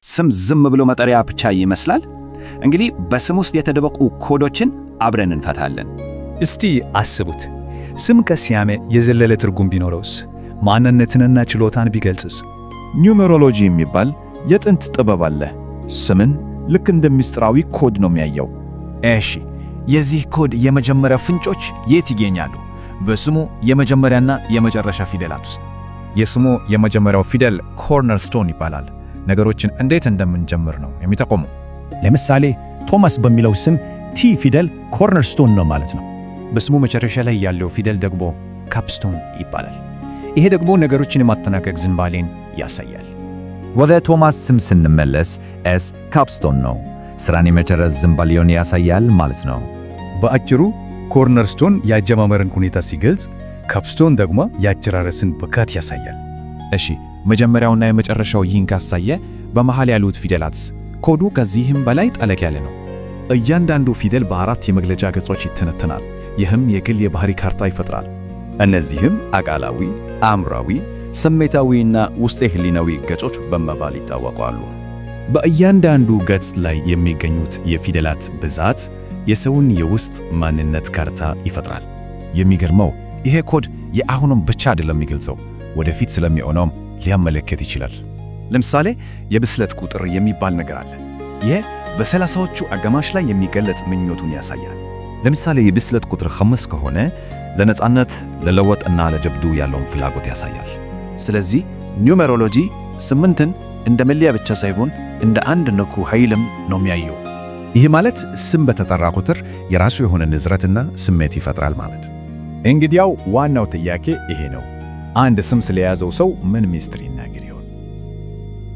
ስም ዝም ብሎ መጠሪያ ብቻ ይመስላል? እንግዲህ በስም ውስጥ የተደበቁ ኮዶችን አብረን እንፈታለን። እስቲ አስቡት፣ ስም ከስያሜ የዘለለ ትርጉም ቢኖረውስ? ማንነትንና ችሎታን ቢገልጽስ? ኒውሜሮሎጂ የሚባል የጥንት ጥበብ አለ። ስምን ልክ እንደ ምስጢራዊ ኮድ ነው የሚያየው። እሺ፣ የዚህ ኮድ የመጀመሪያ ፍንጮች የት ይገኛሉ? በስሙ የመጀመሪያና የመጨረሻ ፊደላት ውስጥ። የስሙ የመጀመሪያው ፊደል ኮርነርስቶን ይባላል። ነገሮችን እንዴት እንደምንጀምር ነው የሚጠቁመው። ለምሳሌ ቶማስ በሚለው ስም ቲ ፊደል ኮርነርስቶን ነው ማለት ነው። በስሙ መጨረሻ ላይ ያለው ፊደል ደግሞ ካፕስቶን ይባላል። ይሄ ደግሞ ነገሮችን የማጠናቀቅ ዝንባሌን ያሳያል። ወደ ቶማስ ስም ስንመለስ ኤስ ካፕስቶን ነው፣ ስራን የመጨረስ ዝንባሌውን ያሳያል ማለት ነው። በአጭሩ ኮርነርስቶን የአጀማመርን ሁኔታ ሲገልጽ፣ ካፕስቶን ደግሞ የአጨራረስን ብቃት ያሳያል። እሺ፣ መጀመሪያውና የመጨረሻው ይህን ካሳየ በመሃል ያሉት ፊደላትስ? ኮዱ ከዚህም በላይ ጠለቅ ያለ ነው። እያንዳንዱ ፊደል በአራት የመግለጫ ገጾች ይተነተናል። ይህም የግል የባህሪ ካርታ ይፈጥራል። እነዚህም አቃላዊ፣ አእምሯዊ፣ ስሜታዊና ውስጠ ህሊናዊ ገጾች በመባል ይታወቃሉ። በእያንዳንዱ ገጽ ላይ የሚገኙት የፊደላት ብዛት የሰውን የውስጥ ማንነት ካርታ ይፈጥራል። የሚገርመው ይሄ ኮድ የአሁኑም ብቻ አይደለም የሚገልጸው፣ ወደፊት ስለሚሆነውም ሊያመለክት ይችላል። ለምሳሌ የብስለት ቁጥር የሚባል ነገር አለ። ይህ በሰላሳዎቹ አጋማሽ ላይ የሚገለጽ ምኞቱን ያሳያል። ለምሳሌ የብስለት ቁጥር 5 ከሆነ ለነጻነት፣ ለለውጥና ለጀብዱ ያለውን ፍላጎት ያሳያል። ስለዚህ ኒውሜሮሎጂ ስምንትን እንደ መለያ ብቻ ሳይሆን እንደ አንድ ንቁ ኃይልም ነው የሚያየው። ይህ ማለት ስም በተጠራ ቁጥር የራሱ የሆነ ንዝረትና ስሜት ይፈጥራል ማለት። እንግዲያው ዋናው ጥያቄ ይሄ ነው። አንድ ስም ስለያዘው ሰው ምን ሚስጥር ይናገራል?